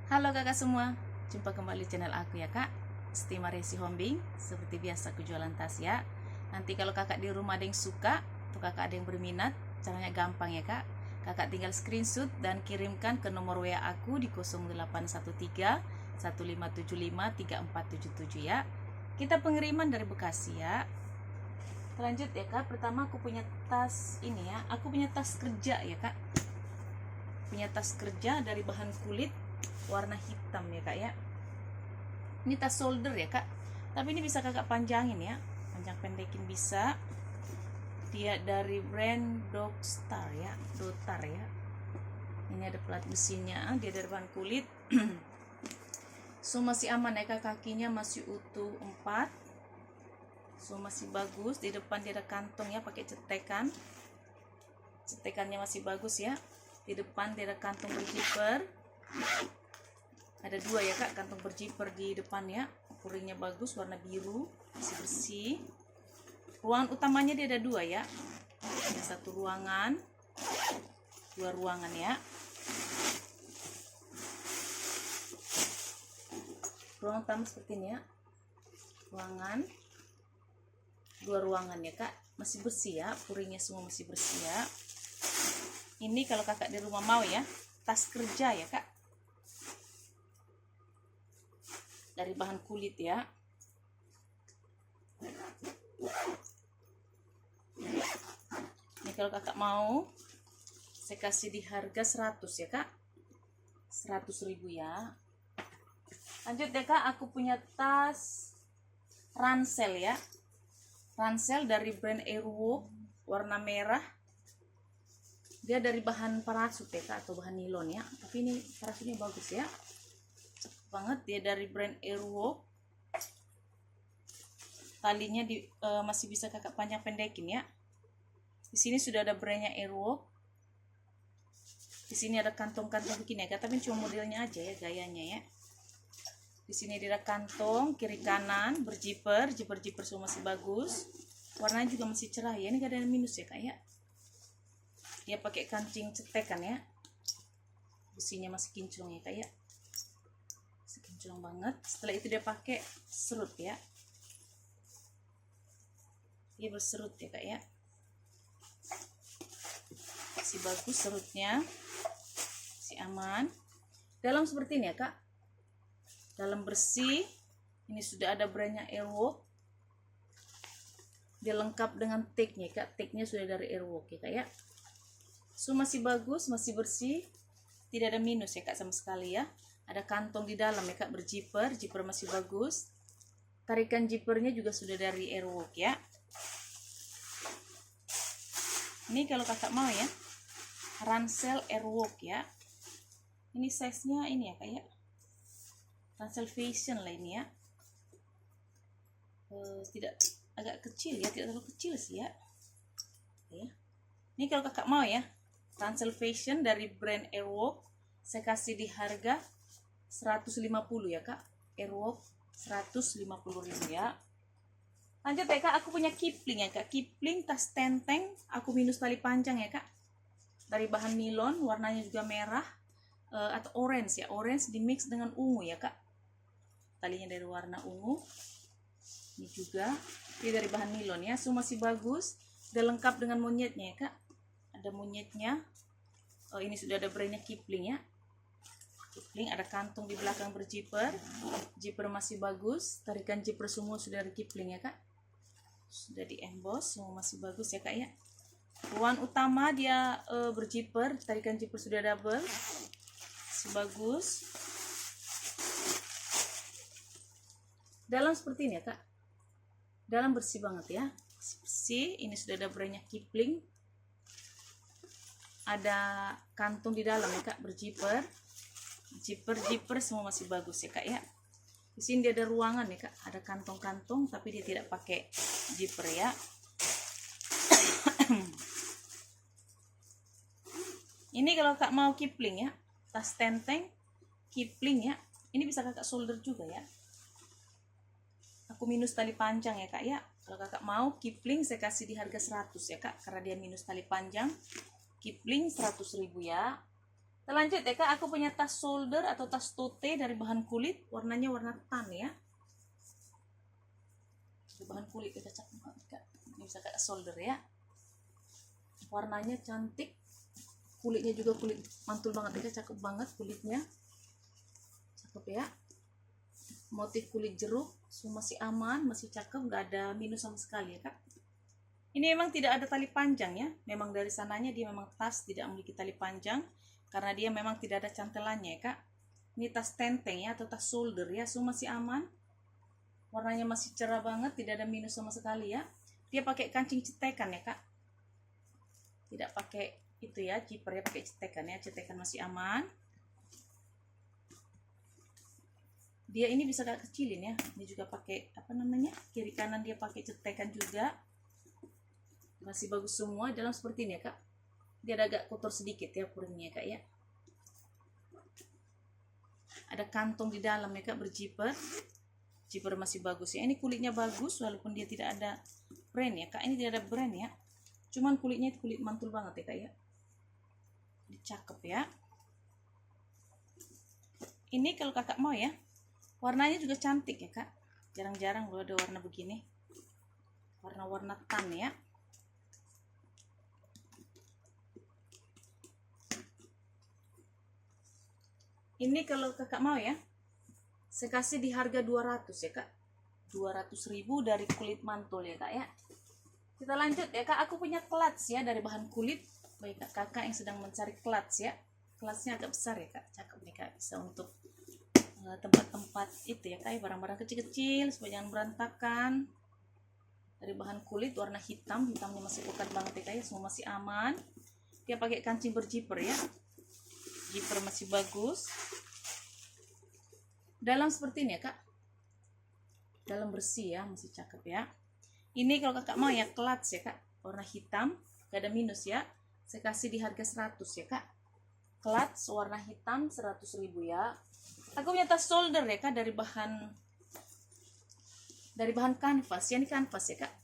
Halo kakak semua, jumpa kembali channel aku ya kak, Siti Mariasi Hombing. Seperti biasa aku jualan tas ya. Nanti kalau kakak di rumah ada yang suka, atau kakak ada yang berminat, caranya gampang ya kak. Kakak tinggal screenshot dan kirimkan ke nomor WA aku di 0813 1575 3477 ya. Kita pengiriman dari Bekasi ya. Lanjut ya kak, pertama aku punya tas ini ya. Aku punya tas kerja ya kak. Punya tas kerja dari bahan kulit warna hitam ya kak ya. Ini tas shoulder ya kak, tapi ini bisa kakak panjangin ya, panjang pendekin bisa. Dia dari brand Dogstar ya, Dotar ya. Ini ada plat besinya, dia dari bahan kulit. So masih aman ya kak, kakinya masih utuh 4. So masih bagus. Di depan dia ada kantong ya, pakai cetekan. Cetekannya masih bagus ya. Di depan dia ada kantong berjiper. Ada 2 ya kak, kantong berjiper di depan ya. Kuringnya bagus, warna biru, masih bersih. Ruangan utamanya dia ada 2 ya. Ada 1 ruangan, 2 ruangan ya. Ruangan utama seperti ini ya. Ruangan, 2 ruangan ya kak, masih bersih ya. Kuringnya semua masih bersih ya. Ini kalau kakak di rumah mau ya, tas kerja ya kak, dari bahan kulit ya. Ini kalau kakak mau, saya kasih di harga 100 ya kak, 100.000 ya. Lanjut ya kak, aku punya tas ransel ya. Ransel dari brand Airwalk, warna merah. Dia dari bahan parasut ya kak, atau bahan nilon ya. Tapi ini parasutnya bagus ya, banget. Dia dari brand Airwalk. Talinya masih bisa kakak panjang pendekin ya. Di sini sudah ada brandnya Airwalk. Di sini ada kantong-kantong begini ya kak, tapi cuma modelnya aja ya, gayanya ya. Di sini ada kantong kiri kanan berjiper, jiper semua masih bagus. Warnanya juga masih cerah ya. Ini gak ada minus ya kak ya. Dia pakai kancing cetekan ya. Besinya masih kinclong ya kak ya. Kinclong banget. Setelah itu dia pakai serut ya. Dia berserut ya kak ya. Masih bagus serutnya, masih aman. Dalam seperti ini ya kak, dalam bersih. Ini sudah ada brandnya Airwalk. Dia lengkap dengan tagnya kak, tagnya sudah dari Airwalk ya kak ya. So masih bagus, masih bersih, tidak ada minus ya kak sama sekali ya. Ada kantong di dalam ya kak, berjiper, jiper masih bagus. Tarikan jipernya juga sudah dari Airwalk ya. Ini kalau kakak mau ya, ransel Airwalk ya. Ini size nya ini ya kak ya, ransel fashion lah ini ya. Tidak, agak kecil ya, tidak terlalu kecil sih ya. Ini kalau kakak mau ya, ransel fashion dari brand Airwalk, saya kasih di harga 150 ya kak. Airwalk 150.000 ya. Lanjut ya kak, aku punya Kipling ya kak. Kipling tas tenteng, aku minus tali panjang ya kak. Dari bahan nilon, warnanya juga merah atau orange ya. Orange di mix dengan ungu ya kak. Talinya dari warna ungu. Ini juga, ini dari bahan nilon ya. Semua masih bagus. Udah lengkap dengan monyetnya ya kak. Ada monyetnya. Ini sudah ada brandnya Kipling ya. Kipling, ada kantong di belakang berjiper. Jiper masih bagus. Tarikan jiper semua sudah dari Kipling ya kak. Sudah di emboss, semua masih bagus ya kak ya. Ruangan utama dia berjiper, tarikan jiper sudah double, masih bagus. Dalam seperti ini ya kak, dalam bersih banget ya, bersih. Ini sudah ada brandnya Kipling. Ada kantong di dalam ya kak, berjiper, jiper semua masih bagus ya kak ya. Di sini dia ada ruangan ya kak, ada kantong-kantong tapi dia tidak pakai zipper ya. Ini kalau kak mau Kipling ya, tas tenteng Kipling ya. Ini bisa kakak solder juga ya. Aku minus tali panjang ya kak ya. Kalau kakak mau Kipling saya kasih di harga 100 ya kak, karena dia minus tali panjang. Kipling 100.000 ya. Lanjut ya kak, aku punya tas shoulder atau tas tote dari bahan kulit, warnanya warna tan ya. Dari bahan kulit kita cakep banget kak. Ini bisa kak shoulder ya. Warnanya cantik, kulitnya juga kulit mantul banget ya, cakep banget kulitnya, cakep ya. Motif kulit jeruk, masih aman, masih cakep, nggak ada minus sama sekali ya kak. Ini memang tidak ada tali panjang ya, memang dari sananya dia memang tas tidak memiliki tali panjang karena dia memang tidak ada cantelannya ya kak. Ini tas tenteng ya atau tas shoulder ya, masih aman, warnanya masih cerah banget, tidak ada minus sama sekali ya. Dia pakai kancing cetekan ya kak, tidak pakai itu ya zipper ya, pakai cetekan ya, cetekan masih aman. Dia ini bisa kak kecilin ya, ini juga pakai apa namanya, kiri kanan dia pakai cetekan juga, masih bagus semua. Dalam seperti ini ya kak, dia ada agak kotor sedikit ya puringnya kak ya. Ada kantong di dalam ya kak, berjiper, zipper masih bagus ya. Ini kulitnya bagus walaupun dia tidak ada brand ya kak, ini tidak ada brand ya, cuman kulitnya itu kulit mantul banget ya kak ya, cakep ya. Ini kalau kakak mau ya, warnanya juga cantik ya kak, jarang-jarang loh ada warna begini, warna-warna tan ya. Ini kalau kakak mau ya, saya kasih di harga 200 ya kak, 200.000 dari kulit mantul ya kak ya. Kita lanjut ya kak, aku punya clutch ya dari bahan kulit. Baik kak, kakak yang sedang mencari clutch ya, clutchnya agak besar ya kak, cakep nih kak, bisa untuk tempat-tempat itu ya kak, barang-barang kecil-kecil supaya jangan berantakan. Dari bahan kulit warna hitam, hitamnya masih pekat banget ya kak ya, semua masih aman. Dia pakai kancing berjiper ya, zipper masih bagus. Dalam seperti ini ya kak, dalam bersih ya, masih cakep ya. Ini kalau kakak mau ya clutch ya kak, warna hitam, gak ada minus ya, saya kasih di harga 100 ya kak. Clutch warna hitam 100.000 ya. Aku punya tas shoulder ya kak dari bahan kanvas ya, ini kanvas ya kak,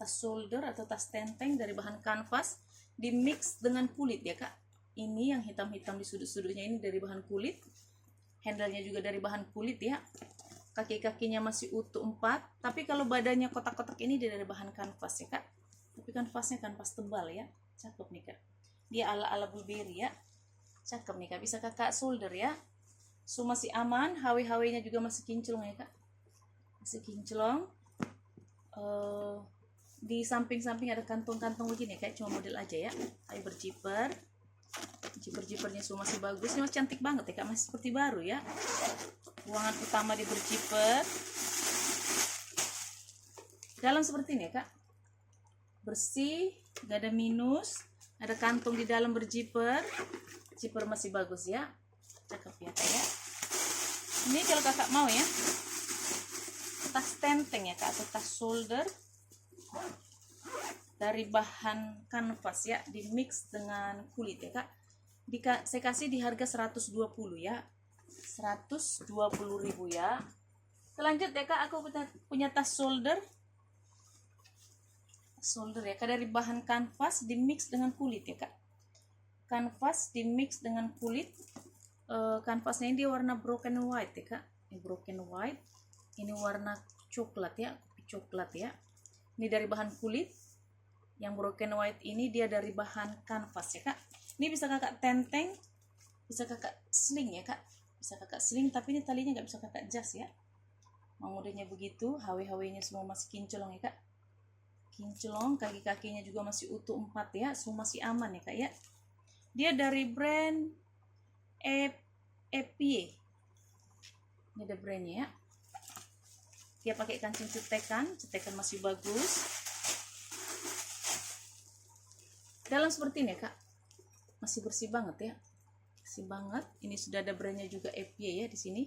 tas shoulder atau tas tenteng dari bahan kanvas di mix dengan kulit ya kak. Ini yang hitam-hitam di sudut-sudutnya ini dari bahan kulit, handle-nya juga dari bahan kulit ya, kaki-kakinya masih utuh 4, tapi kalau badannya kotak-kotak ini dari bahan kanvas ya kak, tapi kanvasnya kanvas tebal ya, cakep nih kak. Dia ala-ala blueberry ya, cakep nih kak, bisa kakak shoulder ya. Masih aman, HW-HW nya juga masih kinclong ya kak, masih kinclong. Di samping-samping ada kantong-kantong begini kayak cuma model aja ya, kayak berjiper, jiper-jipernya semua masih bagus, ini masih cantik banget ya kak, masih seperti baru ya. Ruangan utama di berjiper, dalam seperti ini ya kak, bersih, gak ada minus, ada kantong di dalam berjiper, zipper masih bagus ya, cakep ya kak ya. Ini kalau kakak mau ya, tas tenteng ya kak, atau tas shoulder dari bahan kanvas ya, di mix dengan kulit ya kak. Saya kasih di harga 120 ya, 120.000 ya. Selanjut ya kak, aku punya tas shoulder ya kak, dari bahan kanvas di mix dengan kulit ya kak. Kanvas di mix dengan kulit. Kanvasnya ini dia warna broken white ya kak, ini broken white, ini warna coklat ya, kopi coklat ya. Ini dari bahan kulit. Yang broken white ini dia dari bahan kanvas ya kak. Ini bisa kakak tenteng, bisa kakak sling ya kak, bisa kakak sling, tapi ini talinya nggak bisa kakak jas ya, mau modelnya begitu. HW nya semua masih kinclong ya kak, kinclong, kaki-kakinya juga masih utuh 4 ya, semua masih aman ya kak ya. Dia dari brand EPY, ini ada brandnya ya. Dia pakai kancing cetekan masih bagus. Dalam seperti ini ya kak, masih bersih banget ya, bersih banget. Ini sudah ada brandnya juga EPY ya di sini.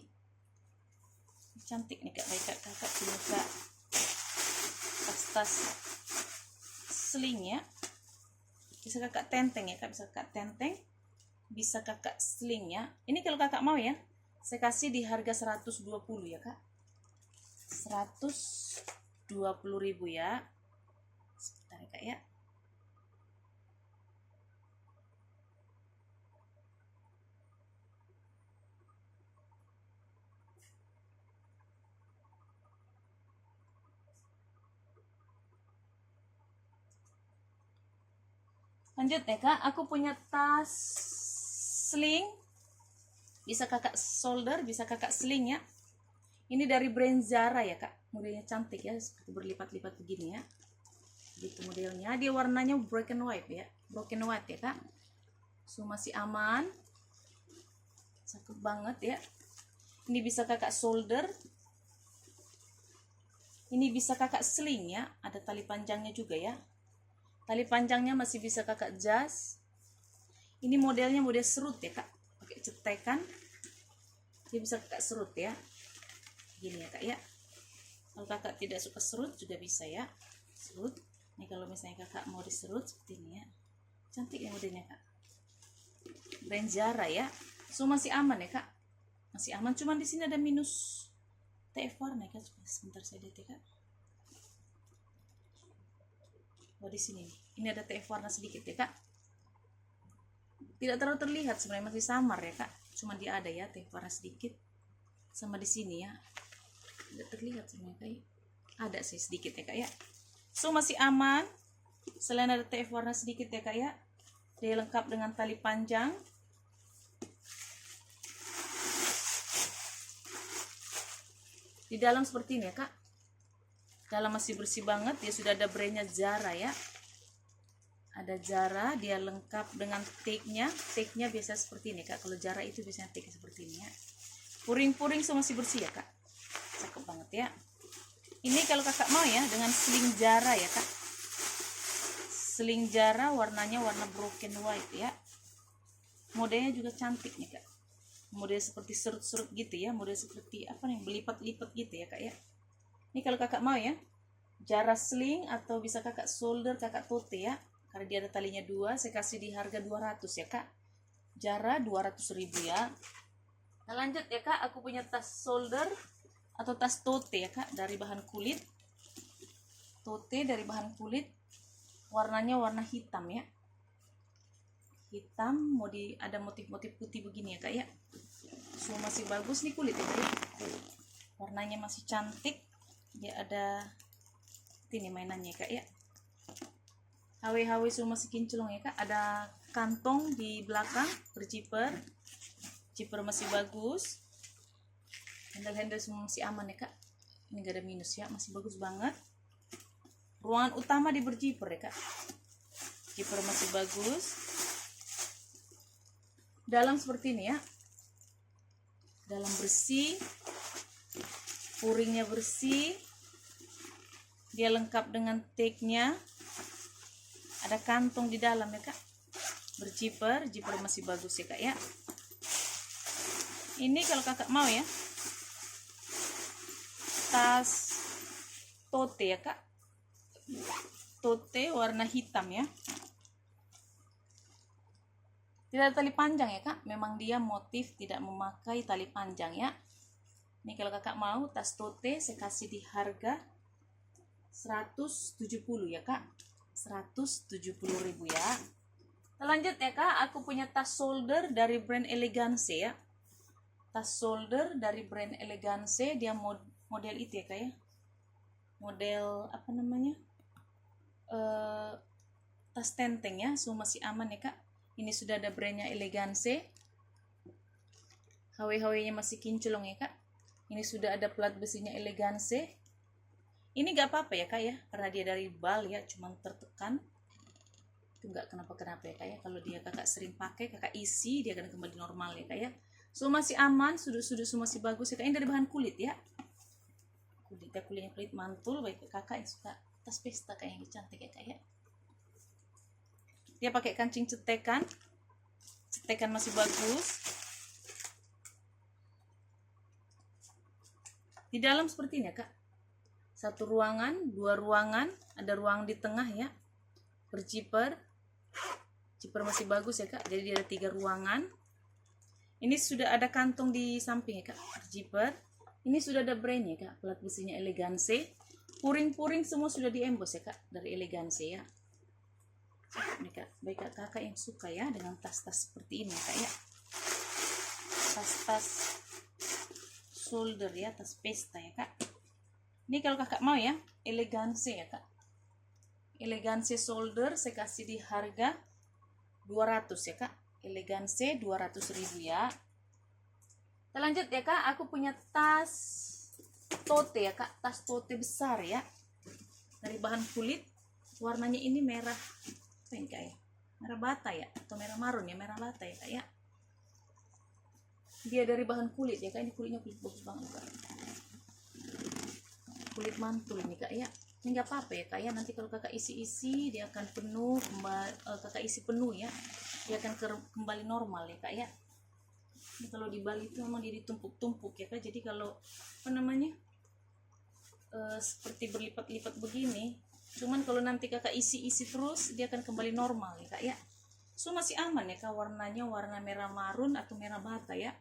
Cantik nih kak, baik kakak suka tas sling ya, bisa kakak tenteng ya kak, bisa kakak tenteng, bisa kakak sling ya. Ini kalau kakak mau ya, saya kasih di harga 120 ya kak, 120.000 ya. Sebentar ya kak ya. Lanjut ya kak, aku punya tas sling, bisa kakak solder, bisa kakak sling ya. Ini dari brand Zara ya kak, modelnya cantik ya, seperti berlipat-lipat begini ya. Gitu modelnya, dia warnanya broken white ya, kak. So masih aman, cakep banget ya. Ini bisa kakak solder, ini bisa kakak sling ya, ada tali panjangnya juga ya. Tali panjangnya masih bisa kakak jas. Ini modelnya model serut ya kak, pakai cetekan, dia bisa kakak serut ya. Gini ya kak ya. Kalau kakak tidak suka serut juga bisa ya, serut. Ini kalau misalnya kakak mau diserut seperti ini ya, cantik ya modelnya kak. Brand Zara ya. So masih aman ya kak, masih aman. Cuman di sini ada minus TF warna ya kak. Sebentar saya lihat ya kak. Oh di sini nih, ini ada TF warna sedikit ya kak. Tidak terlalu terlihat sebenarnya, masih samar ya kak. Cuman dia ada ya TF warna sedikit. Sama di sini ya, tidak terlihat sebenarnya kak. Ada sih sedikit ya kak ya. So masih aman. Selain ada TF warna sedikit ya kak ya, dia lengkap dengan tali panjang. Di dalam seperti ini ya kak. Dalam masih bersih banget. Dia sudah ada brandnya Zara ya. Ada Zara, dia lengkap dengan tag-nya. Tag-nya biasa seperti ini kak. Kalau Zara itu biasanya tag seperti ini ya. Puring-puring semua masih bersih ya kak. Cakep banget ya. Ini kalau kakak mau ya, dengan sling Zara ya kak. Sling Zara warnanya warna broken white ya. Modelnya juga cantik nih kak. Model seperti serut-serut gitu ya. Model seperti apa nih, belipat-lipat gitu ya kak ya. Ini kalau kakak mau ya, Zara sling atau bisa kakak solder, kakak tote ya. Karena dia ada talinya 2, saya kasih di harga 200 ya kak. Zara 200.000 ya. Nah lanjut ya kak, aku punya tas solder atau tas tote ya kak, dari bahan kulit. Tote dari bahan kulit, warnanya warna hitam ya. Hitam, ada motif-motif putih begini ya kak ya. So masih bagus nih kulit ya kak ya. Warnanya masih cantik. Dia ada ini mainannya kak ya. HW semua masih kinclong ya kak. Ada kantong di belakang berziper. Zipper masih bagus. Handle semua masih aman ya kak. Ini gak ada minus ya, masih bagus banget. Ruangan utama di berziper ya kak. Zipper masih bagus. Dalam seperti ini ya. Dalam bersih. Puringnya bersih. Dia lengkap dengan tag-nya. Ada kantong di dalam ya kak. Berziper masih bagus ya kak ya. Ini kalau kakak mau ya, tas tote ya kak. Tote warna hitam ya. Tidak ada tali panjang ya kak. Memang dia motif tidak memakai tali panjang ya. Ini kalau kakak mau tas tote, saya kasih di harga 170 ya kak. 170.000 ya. Lanjut ya kak, aku punya tas solder dari brand Elegance ya. Tas solder dari brand Elegance, dia model itu ya kak ya. Model apa namanya? Tas tenteng ya. So masih aman ya kak. Ini sudah ada brandnya Elegance. HW-nya masih kinclong ya kak. Ini sudah ada plat besinya Elegance. Ini gak apa-apa ya kak ya, karena dia dari bal ya, cuman tertekan. Itu gak kenapa-kenapa ya kak ya. Kalau dia kakak sering pakai, kakak isi, dia akan kembali normal ya kak ya. So masih aman, sudut-sudut semua masih bagus ya kak. Ini dari bahan kulit ya. Kulitnya kulit mantul, baik kakak yang suka tas pesta kayaknya cantik ya kak ya. Dia pakai kancing cetekan. Cetekan masih bagus. Di dalam seperti ini ya kak. Satu ruangan, 2 ruangan, ada ruang di tengah ya. Berziper. Zipper masih bagus ya kak. Jadi dia ada 3 ruangan. Ini sudah ada kantong di samping ya kak. Berziper. Ini sudah ada brandnya kak. Plat besinya Elegance. Puring-puring semua sudah diembos ya kak. Dari Elegance ya. Ini kak, baik kakak yang suka ya dengan tas-tas seperti ini ya kak ya. Tas-tas solder ya, tas pesta ya kak. Ini kalau kakak mau ya, Elegance ya kak. Elegance solder saya kasih di harga 200 ya kak, Elegance 200.000 ya. Kita lanjut ya kak, aku punya tas tote ya kak, tas tote besar ya, dari bahan kulit. Warnanya ini merah apa ini kak ya, merah bata ya, atau merah marun ya, merah bata ya kak ya. Dia dari bahan kulit ya kak, ini kulitnya kulit bagus banget kak, kulit mantul ini kak ya. Ini nggak apa-apa ya kak ya, nanti kalau kakak isi-isi dia akan penuh, kakak isi penuh ya, dia akan kembali normal ya kak ya. Ini kalau di Bali itu memang dia ditumpuk-tumpuk ya kak, jadi kalau apa namanya seperti berlipat-lipat begini. Cuman kalau nanti kakak isi-isi terus dia akan kembali normal ya kak ya. So masih aman ya kak, warnanya warna merah marun atau merah bata ya,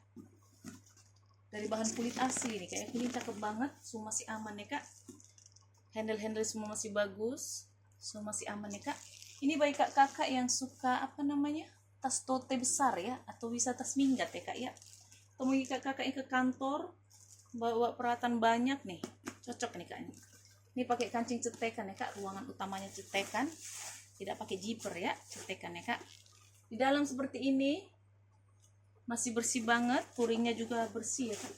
dari bahan kulit asli nih kak ya. Kulit cakep banget, so masih aman ya kak. Handle semua masih bagus, so masih aman ya kak. Ini bagi kakak yang suka apa namanya tas tote besar ya, atau bisa tas minggat ya kak ya. Atau mau kakak yang ke kantor bawa peralatan banyak nih, cocok nih kak. Ini pakai kancing cetekan ya kak, ruangan utamanya cetekan, tidak pakai zipper ya, cetekan ya kak. Di dalam seperti ini masih bersih banget, puringnya juga bersih ya kak,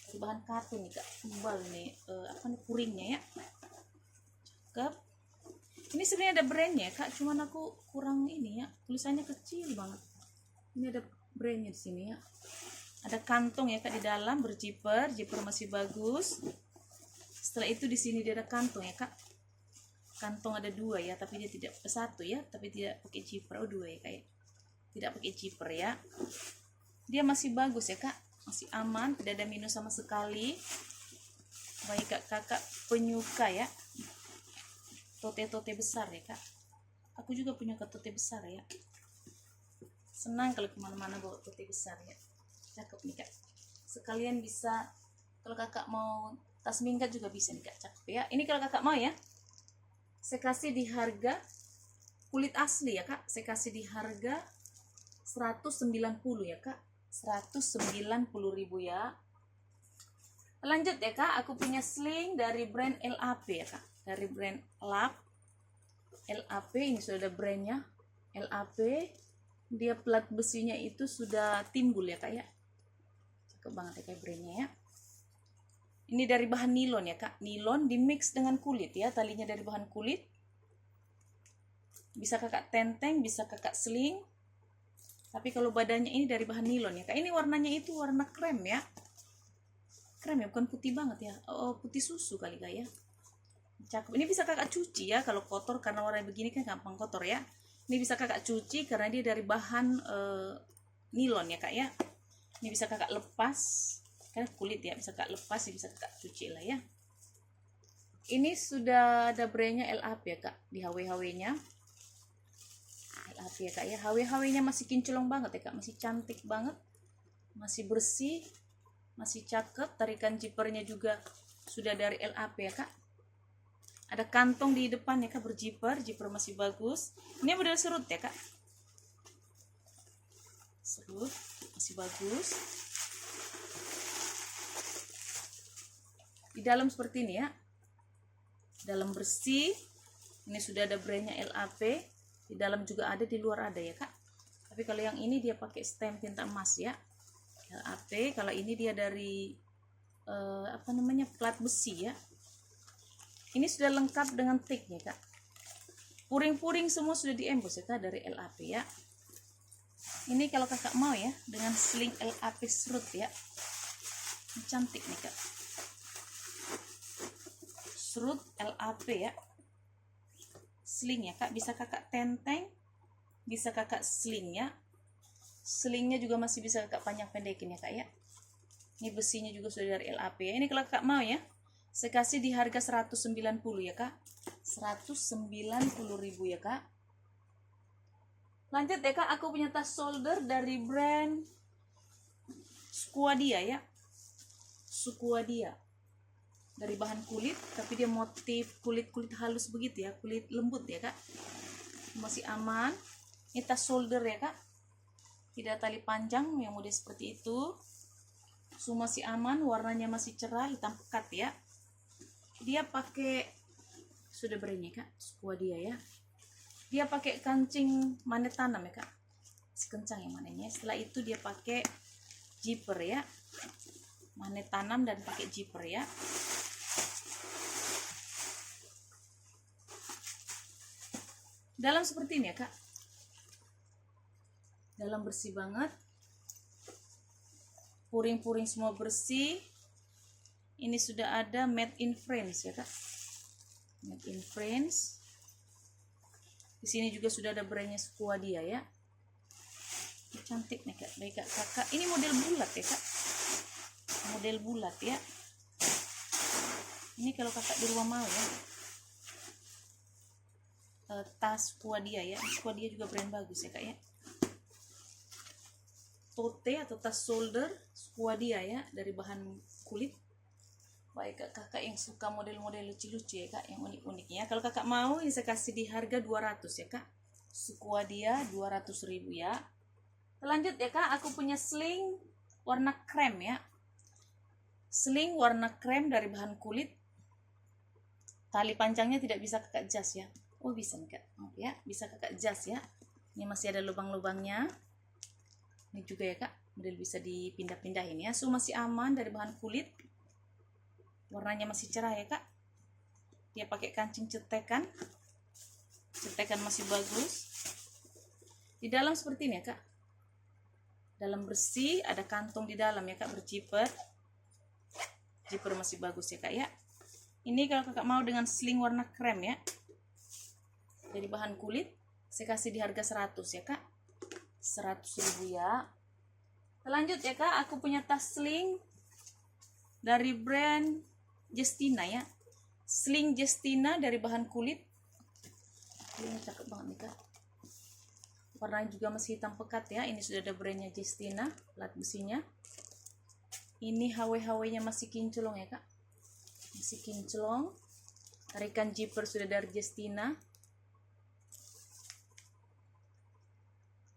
dari bahan katun nih kak, tebal nih apa nih puringnya ya, cakep. Ini sebenarnya ada brandnya ya kak, cuman aku kurang ini ya, tulisannya kecil banget. Ini ada brandnya di sini ya, ada kantong ya kak di dalam, berzipper, zipper masih bagus. Setelah itu di sini dia ada kantong ya kak, kantong ada 2 ya, tapi dia tidak 1 ya, tapi tidak pakai zipper. Oh 2 ya kak ya, tidak pakai zipper ya. Dia masih bagus ya kak, masih aman, tidak ada minus sama sekali. Bagi kakak penyuka ya tote-tote besar ya kak, aku juga punya tote besar ya, senang kalau kemana-mana bawa tote besar ya, cakep nih kak. Sekalian bisa kalau kakak mau tas minggat juga bisa nih kak, cakep ya. Ini kalau kakak mau ya, saya kasih di harga kulit asli ya kak, saya kasih di harga 190 ya kak, 190.000 ya. Lanjut ya kak, aku punya sling dari brand LAP ya kak, dari brand LAP. Ini sudah ada brandnya LAP, dia plat besinya itu sudah timbul ya kak ya, cakep banget ya kayak brandnya ya. Ini dari bahan nilon ya kak, nilon di mix dengan kulit ya, talinya dari bahan kulit. Bisa kakak tenteng, bisa kakak sling, tapi kalau badannya ini dari bahan nilon ya kak. Ini warnanya itu warna krem ya, krem ya, bukan putih banget ya, oh putih susu kali kak ya, cakep. Ini bisa kakak cuci ya, kalau kotor karena warna begini kan gampang kotor ya. Ini bisa kakak cuci karena dia dari bahan nilon ya kak ya. Ini bisa kakak lepas, kan kulit ya, bisa kakak lepas, bisa kakak cuci lah ya. Ini sudah ada brandnya LAP ya kak, di HW nya LAP ya kak ya. HW nya masih kinclong banget ya kak, masih cantik banget, masih bersih, masih cakep. Tarikan zippernya juga sudah dari LAP ya kak. Ada kantong di depan ya kak, berzipper, zipper masih bagus. Ini model serut ya kak, serut masih bagus. Di dalam seperti ini ya, dalam bersih. Ini sudah ada brandnya LAP, di dalam juga ada, di luar ada ya kak. Tapi kalau yang ini dia pakai stem tinta emas ya, LAP. Kalau ini dia dari apa namanya, plat besi ya. Ini sudah lengkap dengan tagnya kak, puring-puring semua sudah diembos ya kak, dari LAP ya. Ini kalau kakak mau ya, dengan sling LAP serut ya, ini cantik nih kak, serut LAP ya, sling ya kak. Bisa kakak tenteng, bisa kakak sling ya, slingnya juga masih bisa kakak panjang pendekin ya kak ya. Ini besinya juga sudah dari LAP ya. Ini kalau kakak mau ya, saya kasih di harga 190 ya kak, 190.000 ya kak. Lanjut ya kak, aku punya tas shoulder dari brand Squadia ya, Squadia, dari bahan kulit, tapi dia motif kulit halus begitu ya, kulit lembut ya kak, masih aman. Ini tas shoulder ya kak, tidak tali panjang yang model seperti itu, semua masih aman. Warnanya masih cerah, hitam pekat ya. Dia pakai sudah brandnya kak, Squadia ya. Dia pakai kancing manet tanam ya kak, sekencang yang mananya. Setelah itu dia pakai zipper ya, manet tanam dan pakai zipper ya. Dalam seperti ini ya kak, dalam bersih banget, puring-puring semua bersih. Ini sudah ada made in France ya kak, made in France. Di sini juga sudah ada brandnya Squadia ya. Ini cantik nih kak, baik kak kakak. Ini model bulat ya kak, model bulat ya. Ini kalau kakak di rumah mau ya, tas Squadia ya. Squadia juga brand bagus ya kak ya. Tote atau tas shoulder Squadia ya, dari bahan kulit. Baik kak kakak yang suka model-model lucu-lucu ya kak, yang unik-uniknya. Kalau kakak mau, ini saya kasih di harga 200 ya kak. Squadia 200.000 ya. Lanjut ya kak, aku punya sling warna krem ya. Sling warna krem dari bahan kulit. Tali panjangnya tidak bisa kakak jas ya. Oh bisa nih kak, oh, ya bisa kakak jas ya. Ini masih ada lubang-lubangnya. Ini juga ya kak, model bisa dipindah-pindahin ya. So masih aman dari bahan kulit. Warnanya masih cerah ya kak. Dia pakai kancing cetekan. Cetekan masih bagus. Di dalam seperti ini ya kak. Dalam bersih, ada kantong di dalam ya kak, berzipper. Zipper masih bagus ya kak ya. Ini kalau kakak mau dengan sling warna krem ya, dari bahan kulit, saya kasih di harga 100 ya kak. 100.000 ya. Lanjut ya kak, aku punya tas sling dari brand Justina ya. Sling Justina dari bahan kulit. Ini cakep banget nih kak. Warnanya juga masih hitam pekat ya. Ini sudah ada brandnya Justina, plat besinya. Ini HW-HW nya masih kinclong ya kak, masih kinclong. Tarikan zipper sudah dari Justina.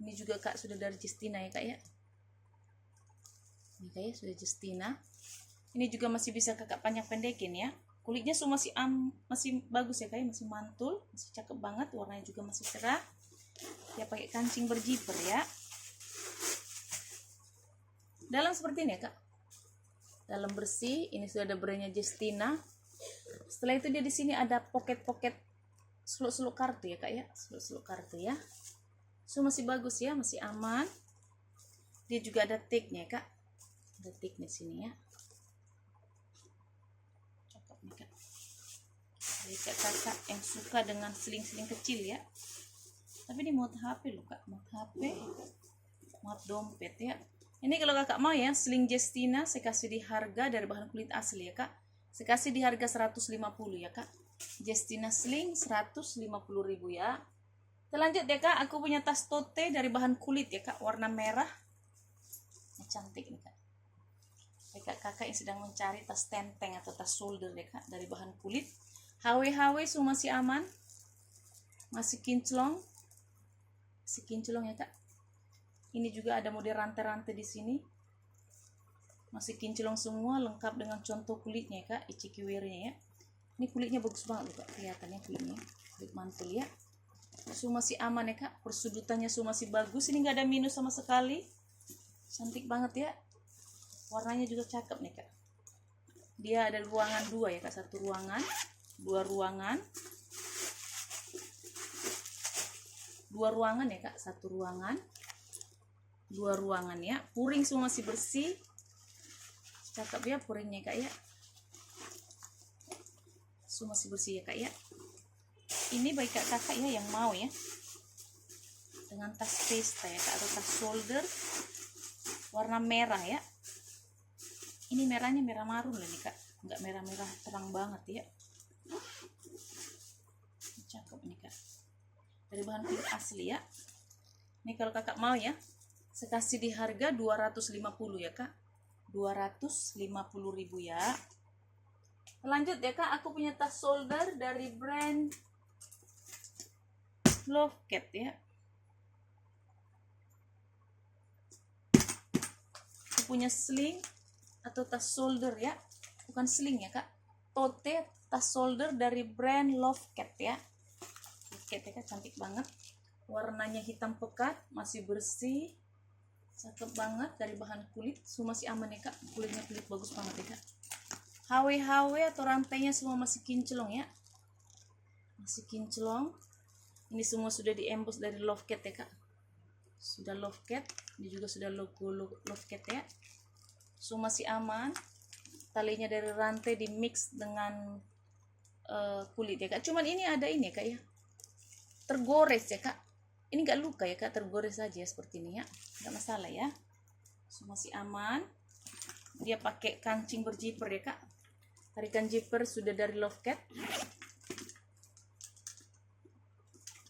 Ini juga kak sudah dari Justina ya kak ya. Ini kak ya, sudah Justina. Ini juga masih bisa kakak panjang pendekin ya. Kulitnya semua masih bagus ya kak ya, masih mantul, masih cakep banget. Warnanya juga masih cerah. Dia pakai kancing berzipper ya. Dalam seperti ini ya kak. Dalam bersih, ini sudah ada brandnya Justina. Setelah itu dia di sini ada pocket-pocket seluk-seluk kartu ya kak ya, seluk-seluk kartu ya. So masih bagus ya, masih aman. Dia juga ada tag-nya kak, ada tag-nya sini ya. Cakep nih kak. Jadi kakak yang suka dengan seling-seling kecil ya. Tapi ini muat HP loh kak, muat HP, muat dompet ya. Ini kalau kakak mau ya, sling Justina saya kasih di harga dari bahan kulit asli ya kak. Saya kasih di harga 150 ya kak. Justina sling 150.000 ya. Lanjut ya kak, aku punya tas tote dari bahan kulit ya kak, warna merah. Ini cantik nih kak. Kakak yang sedang mencari tas tenteng atau tas shoulder ya kak, dari bahan kulit. HW semua masih aman, masih kinclong, ya kak. Ini juga ada model rantai-rantai di sini. Masih kinclong semua, lengkap dengan contoh kulitnya ya kak, ichikiwirnya ya. Ini kulitnya bagus banget loh kak, kelihatannya kulitnya, kulit mantul ya. So masih aman ya kak, persudutannya so masih bagus. Ini nggak ada minus sama sekali, cantik banget ya. Warnanya juga cakep nih kak. Dia ada ruangan 2 ya kak, 1 ruangan, 2 ruangan, 2 ruangan ya kak, 1 ruangan, 2 ruangan ya. Puring semua masih bersih, cakep ya puringnya kak ya. So masih bersih ya kak ya. Ini baik kak kakak ya yang mau ya, dengan tas pesta ya kak, atau tas shoulder warna merah ya. Ini merahnya merah marun loh nih kak, nggak merah-merah terang banget ya. Cakep nih kak, dari bahan kulit asli ya. Ini kalau kakak mau ya, saya kasih di harga 250 ya kak, 250.000 ya. Lanjut ya kak, aku punya tas shoulder dari brand Lovecat ya. Aku punya sling atau tas shoulder ya, bukan sling ya kak, tote tas shoulder dari brand Lovecat ya. ket ya kak, cantik banget. Warnanya hitam pekat, masih bersih, cakep banget. Dari bahan kulit semua masih aman ya kak, kulitnya kulit bagus banget ya kak. HW atau rantainya semua masih kinclong ya, masih kinclong. Ini semua sudah diembos dari Lovecat ya kak, sudah Lovecat. Ini juga sudah logo Lovecat ya, semua masih aman. Talinya dari rantai di mix dengan kulit ya kak. Cuman ini ada ini ya kak ya, tergores ya kak. Ini nggak luka ya kak, tergores saja seperti ini ya, nggak masalah ya, semua masih aman. Dia pakai kancing berjiper ya kak, tarikan zipper sudah dari Lovecat.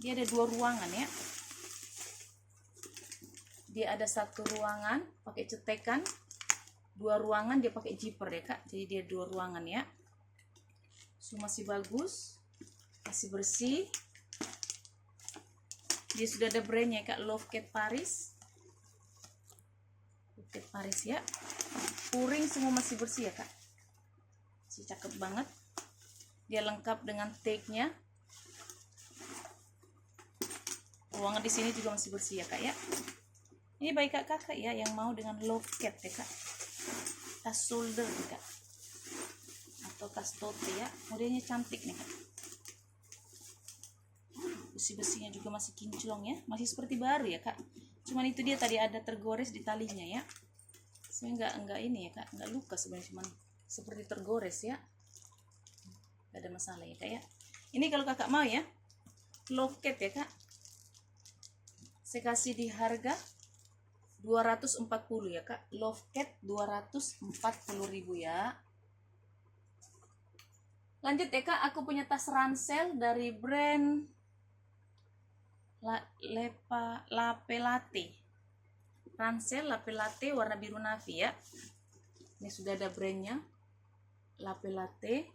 Dia ada 2 ruangan ya, dia ada 1 ruangan pakai cetekan, 2 ruangan dia pakai zipper ya kak, jadi dia 2 ruangan ya. Semua masih bagus, masih bersih. Dia sudah ada brandnya ya kak, Lovecat Paris, Lovecat Paris ya. Puring semua masih bersih ya kak, masih cakep banget. Dia lengkap dengan tag-nya. Ruangan di sini juga masih bersih ya kak ya. Ini baik kakak ya yang mau dengan Lovecat ya kak, tas shoulder nih kak, atau tas tote ya. Modelnya cantik nih kak, besi-besinya juga masih kinclong ya, masih seperti baru ya kak. Cuman itu dia tadi ada tergores di talinya ya, sebenarnya enggak ini ya kak, enggak luka sebenarnya, cuman seperti tergores ya, enggak ada masalah ya kak ya. Ini kalau kakak mau ya Lovecat ya kak, saya kasih di harga 240 ya kak, Lovecat 240.000 ya. Lanjut ya kak, aku punya tas ransel dari brand Lape Latte. Ransel Lape Latte warna biru navy ya. Ini sudah ada brandnya, Lape Latte.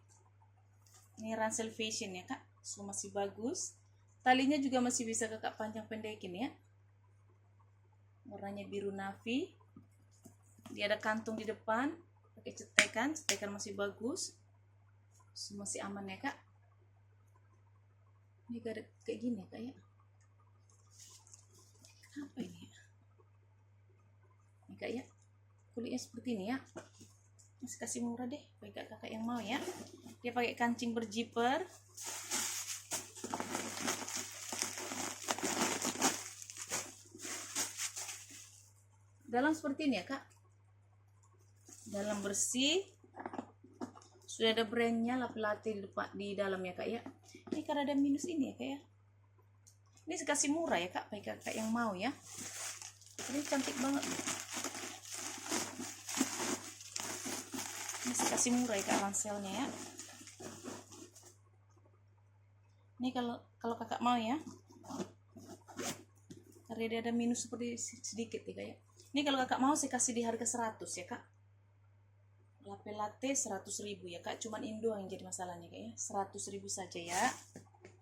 Ini ransel fashion ya kak, semua masih bagus. Talinya juga masih bisa kakak panjang pendekin ya. Warnanya biru navy. Dia ada kantung di depan, pakai cetekan, cetekan masih bagus. Semua masih aman ya kak. Ini gak ada kayak gini ya kak ya. Apa ini ya? Ini kak ya, kulitnya seperti ini ya. Masih kasih murah deh bagi kakak yang mau ya. Dia pakai kancing berjiper. Dalam seperti ini ya kak, dalam bersih, sudah ada brandnya Lape Latte di dalam ya kak ya. Ini karena ada minus ini ya kak ya, ini kasih murah ya kak bagi kakak yang mau ya. Ini cantik banget, ini kasih murah ya kak ranselnya ya. Ini kalau kakak mau ya, karena dia ada minus seperti sedikit ya kak ya. Ini kalau kakak mau saya kasih di harga 100 ya kak, Lape Latte 100.000 ya kak. Cuman Indo yang jadi masalahnya kak ya, 100.000 saja ya.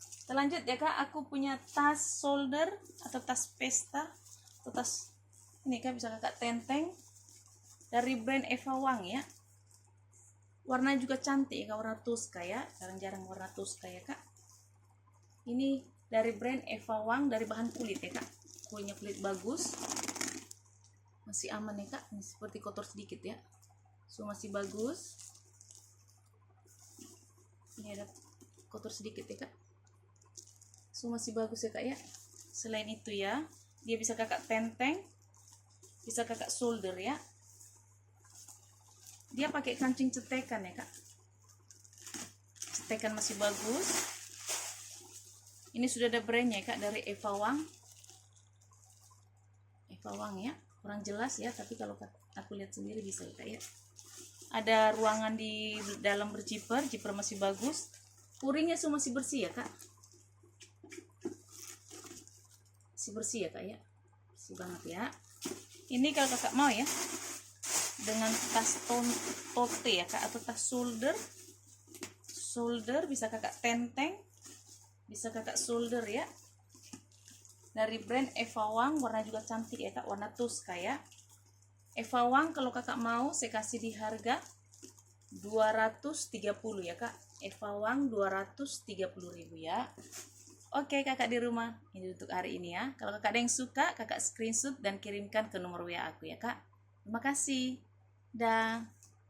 Kita lanjut ya kak, aku punya tas shoulder atau tas pesta atau tas ini kak, bisa kakak tenteng dari brand Eva Wang ya. Warnanya juga cantik ya kak, warna Tosca ya, jarang-jarang warna Tosca ya kak. Ini dari brand Eva Wang, dari bahan kulit ya kak, kulitnya kulit bagus, masih aman ya kak. Ini seperti kotor sedikit ya, so masih bagus. Ini ada kotor sedikit ya kak, so masih bagus ya kak ya. Selain itu ya, dia bisa kakak tenteng, bisa kakak shoulder ya. Dia pakai kancing cetekan ya kak, cetekan masih bagus. Ini sudah ada brandnya ya kak, dari Eva Wang. Eva Wang ya, kurang jelas ya, tapi kalau aku lihat sendiri bisa ya kak ya. Ada ruangan di dalam berjiper, jiper masih bagus. Puringnya semua masih bersih ya kak, masih bersih ya kak ya, bersih banget ya. Ini kalau kakak mau ya dengan tas tote ya kak, atau tas shoulder bisa kakak tenteng, bisa kakak shoulder ya. Dari brand Eva Wang, warna juga cantik ya kak, warna Tosca ya. Eva Wang kalau kakak mau saya kasih di harga 230 ya kak. Eva Wang 230.000 ya. Oke kakak di rumah, ini untuk hari ini ya. Kalau kakak ada yang suka, kakak screenshot dan kirimkan ke nomor WA aku ya kak. Terima kasih. Dah.